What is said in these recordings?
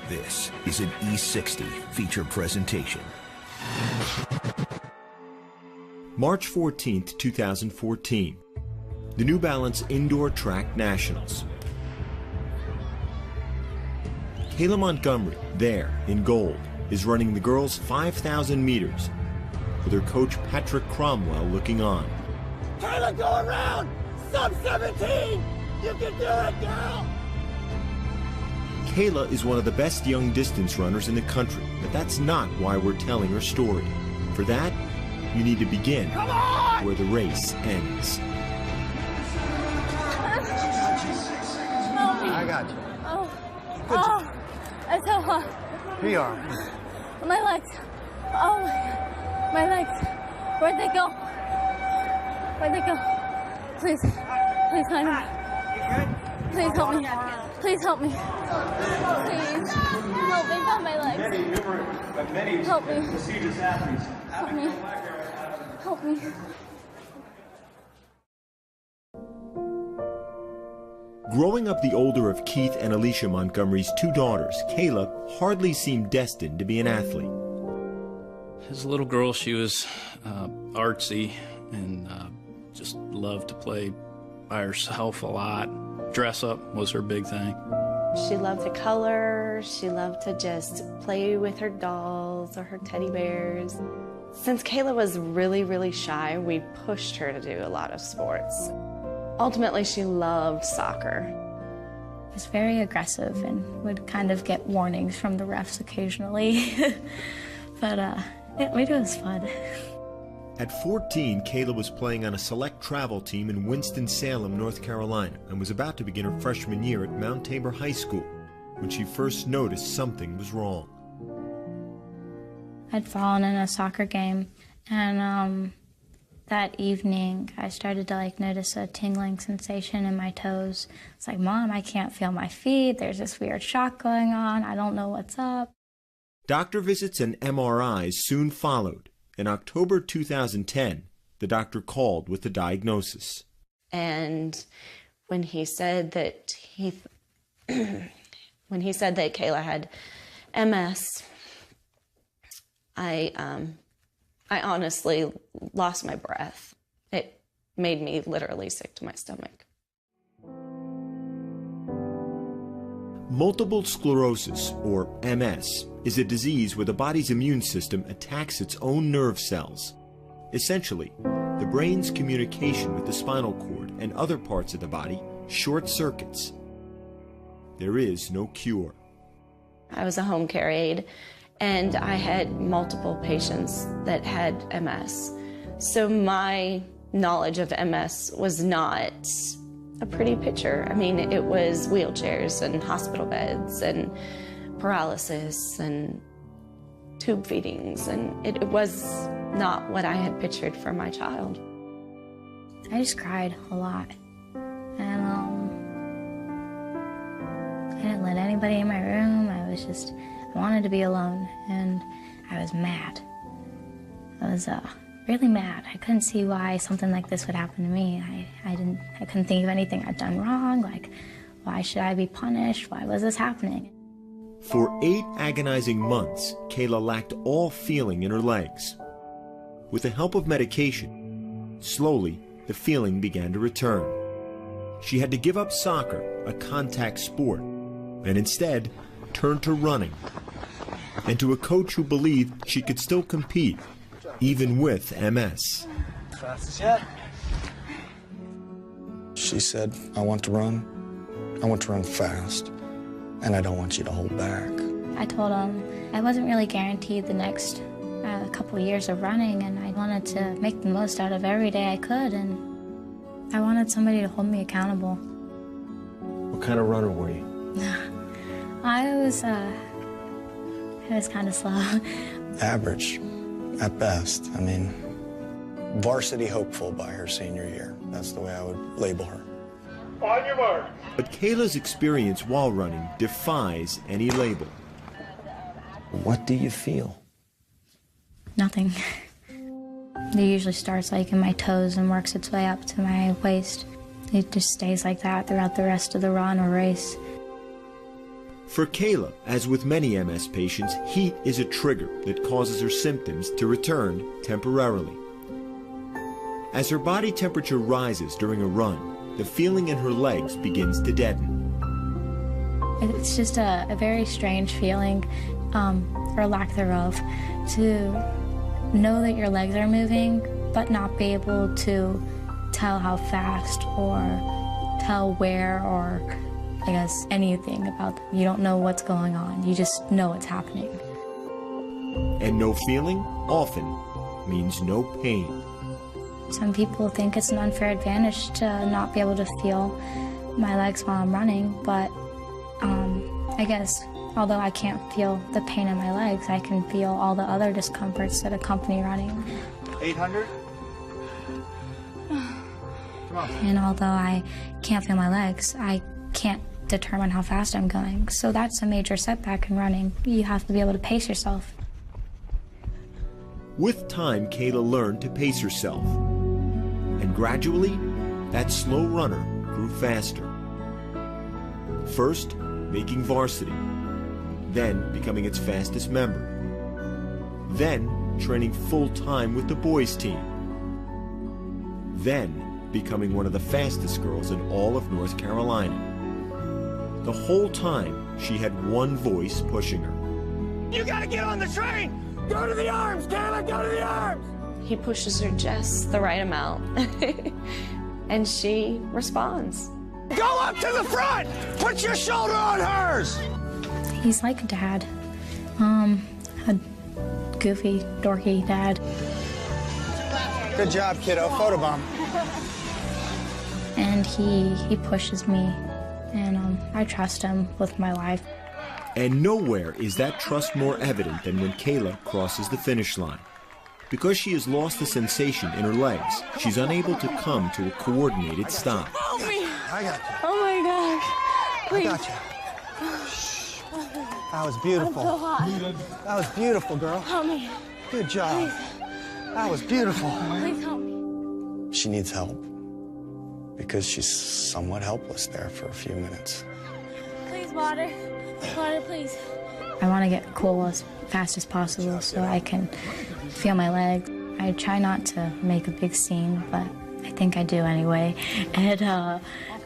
This is an E60 feature presentation. March 14th, 2014. The New Balance Indoor Track Nationals. Kayla Montgomery, there in gold, is running the girls' 5,000 meters, with her coach Patrick Cromwell looking on. Kayla, go around! Sub 17! You can do it, girl! Kayla is one of the best young distance runners in the country, but that's not why we're telling her story. For that, you need to begin where the race ends. I got you. Oh, it's so hot. Here you are. My legs. Oh my God. My legs. Where'd they go? Where'd they go? Please. Please find me. Please help me. Please help me. Please. Help me find my legs. Help me. Help me. Help me. Growing up the older of Keith and Alicia Montgomery's two daughters, Kayla hardly seemed destined to be an athlete. As a little girl, she was artsy and just loved to play by herself a lot. Dress up was her big thing. She loved to color. She loved to just play with her dolls or her teddy bears. Since Kayla was really, really shy, we pushed her to do a lot of sports. Ultimately, she loved soccer. He was very aggressive and would kind of get warnings from the refs occasionally. But it was fun. At 14, Kayla was playing on a select travel team in Winston-Salem, North Carolina, and was about to begin her freshman year at Mount Tabor High School when she first noticed something was wrong. I'd fallen in a soccer game, and that evening I started to notice a tingling sensation in my toes. It's like, Mom, I can't feel my feet. There's this weird shock going on. I don't know what's up. Doctor visits and MRIs soon followed. In October 2010, the doctor called with the diagnosis. And when he said that Kayla had MS, I honestly lost my breath. It made me literally sick to my stomach. Multiple sclerosis, or MS, is a disease where the body's immune system attacks its own nerve cells. Essentially, the brain's communication with the spinal cord and other parts of the body short circuits. There is no cure. I was a home care aide, and I had multiple patients that had MS. So my knowledge of MS was not a pretty picture. I mean, it was wheelchairs and hospital beds and paralysis and tube feedings, and it was not what I had pictured for my child. I just cried a lot. And I didn't let anybody in my room. I wanted to be alone, and I was mad. I was really mad. I couldn't see why something like this would happen to me. I couldn't think of anything I'd done wrong. Why should I be punished? Why was this happening? For 8 agonizing months, Kayla lacked all feeling in her legs. With the help of medication, slowly the feeling began to return. She had to give up soccer, a contact sport, and instead turned to running, and to a coach who believed she could still compete, even with MS. Fastest yet. She said, I want to run fast, and I don't want you to hold back. I told him I wasn't really guaranteed the next couple years of running, and I wanted to make the most out of every day I could, and I wanted somebody to hold me accountable. What kind of runner were you? I was kind of slow. Average, at best. I mean, varsity hopeful by her senior year. That's the way I would label her. On your mark. But Kayla's experience while running defies any label. What do you feel? Nothing. It usually starts in my toes and works its way up to my waist. It just stays like that throughout the rest of the run or race. For Kayla, as with many MS patients, heat is a trigger that causes her symptoms to return temporarily. As her body temperature rises during a run, the feeling in her legs begins to deaden. It's just a very strange feeling, or lack thereof, to know that your legs are moving, but not be able to tell how fast or tell where or I guess anything about them. You don't know what's going on. You just know it's happening. And no feeling often means no pain. Some people think it's an unfair advantage to not be able to feel my legs while I'm running, but I guess although I can't feel the pain in my legs, I can feel all the other discomforts that accompany running. 800? And although I can't feel my legs, I can't determine how fast I'm going. So that's a major setback in running. You have to be able to pace yourself. With time, Kayla learned to pace herself. And gradually, that slow runner grew faster. First, making varsity. Then, becoming its fastest member. Then, training full-time with the boys' team. Then, becoming one of the fastest girls in all of North Carolina. The whole time, she had one voice pushing her. You gotta get on the train! Go to the arms, Kayla, go to the arms! He pushes her just the right amount, and she responds. Go up to the front! Put your shoulder on hers! He's like a dad. A goofy, dorky dad. Good job, kiddo. Photobomb. And he pushes me, and I trust him with my life. And nowhere is that trust more evident than when Kayla crosses the finish line. Because she has lost the sensation in her legs, she's unable to come to a coordinated stop. Help me! I got you. Oh my gosh! Please. I got you. That was beautiful. I'm so hot. That was beautiful, girl. Help me. Good job. Please. That was beautiful. Please help me. She needs help because she's somewhat helpless there for a few minutes. Please, water. Water, please. I want to get cool as fast as possible so I can feel my legs. I try not to make a big scene, but I think I do anyway. And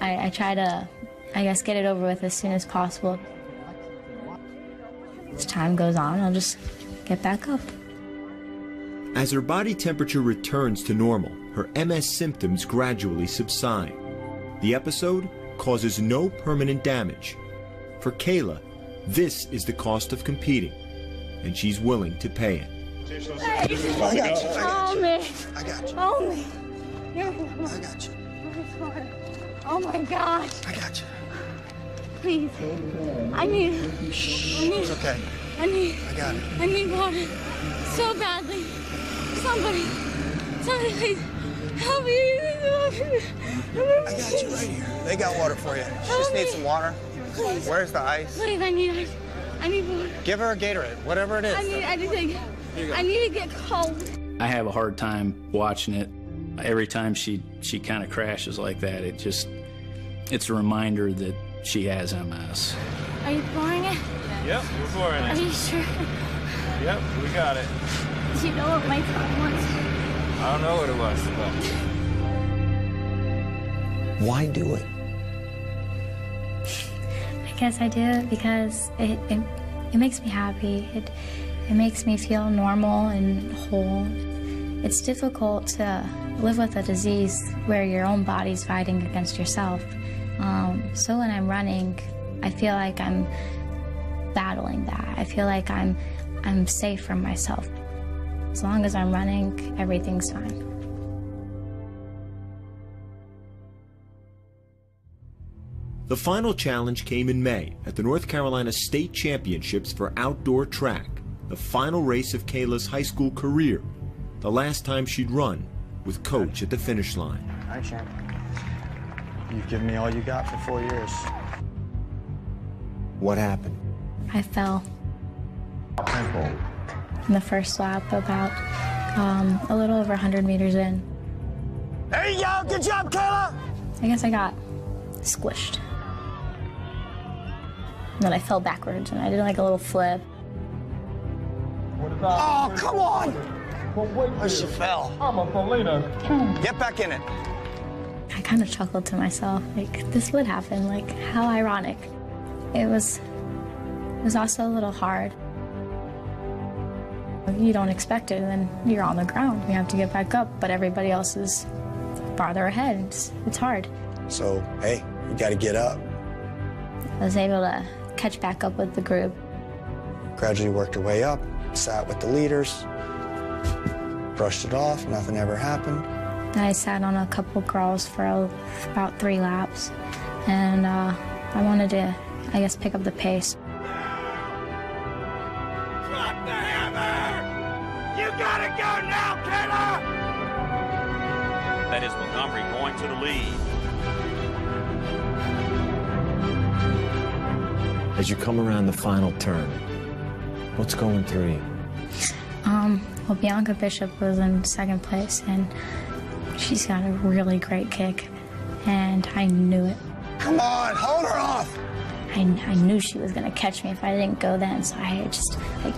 I try to, I guess, get it over with as soon as possible. As time goes on, I'll just get back up. As her body temperature returns to normal, her MS symptoms gradually subside. The episode causes no permanent damage. For Kayla, this is the cost of competing, and she's willing to pay it. I got you. I got you. Help me. I got you. Help me. I got you. Oh my gosh. I got you. Please. I need. It's okay. I got it. I need water so badly. Somebody please help me. I got you right here. They got water for you. She just needs some water. Please. Where's the ice? Please, I need water. Give her a Gatorade, whatever it is. I need to get cold. I have a hard time watching it. Every time she kind of crashes like that, it's a reminder that she has MS. Are you pouring it? Yep, we're pouring Are it. you sure? Yep, we got it. Do you know what my time was? I don't know what it was, but... Why do it? I guess I do it because it makes me happy. It makes me feel normal and whole. It's difficult to live with a disease where your own body's fighting against yourself. So when I'm running, I feel like I'm battling that. I feel like I'm safe from myself. As long as I'm running, everything's fine. The final challenge came in May at the North Carolina State Championships for outdoor track, the final race of Kayla's high school career, the last time she'd run with Coach at the finish line. All right, champ. You've given me all you got for 4 years. What happened? I fell in the first lap about a little over 100 meters in. There you go. Good job, Kayla. I guess I got squished. And then I fell backwards, and I did like a little flip. Oh, come on! Oh, she fell. Get back in it. I kind of chuckled to myself, like, this would happen, like, how ironic. It was also a little hard. You don't expect it, and then you're on the ground. You have to get back up, but everybody else is farther ahead. It's hard. So, hey, you got to get up. I was able to catch back up with the group. Gradually worked her way up, sat with the leaders, brushed it off, nothing ever happened. I sat on a couple girls for about 3 laps, and I wanted to, I guess, pick up the pace. Drop the hammer! You gotta go now, Kayla! That is Montgomery going to the lead. As you come around the final turn, what's going through you? Well, Bianca Bishop was in 2nd place, and she's got a really great kick, and I knew it. Come on, hold her off! I knew she was going to catch me if I didn't go then, so I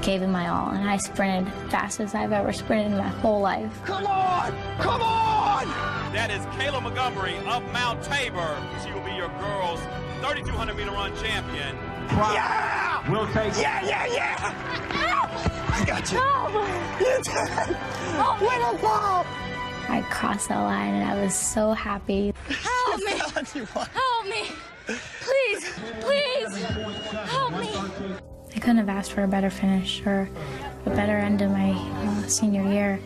gave it my all, and I sprinted fast as I've ever sprinted in my whole life. Come on! Come on! That is Kayla Montgomery of Mount Tabor. She will be your girls' 3,200-meter run champion. Yeah! We'll take it. Yeah! I got you. No! You did it! Little ball! I crossed that line, and I was so happy. Help me! Help me! Please! Please! Help me! I couldn't have asked for a better finish or a better end of my senior year.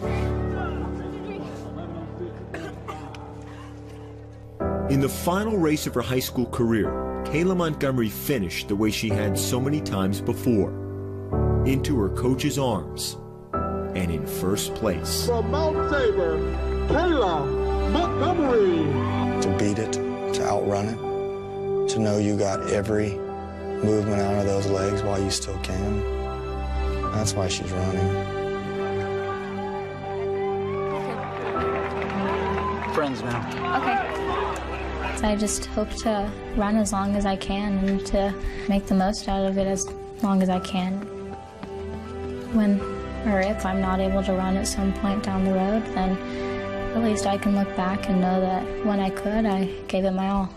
In the final race of her high school career, Kayla Montgomery finished the way she had so many times before, into her coach's arms, and in first place. From Mount Tabor, Kayla Montgomery. To beat it, to outrun it, to know you got every movement out of those legs while you still can. That's why she's running. Friends now. Okay. So I just hope to run as long as I can and to make the most out of it as long as I can. When or if I'm not able to run at some point down the road, then at least I can look back and know that when I could, I gave it my all.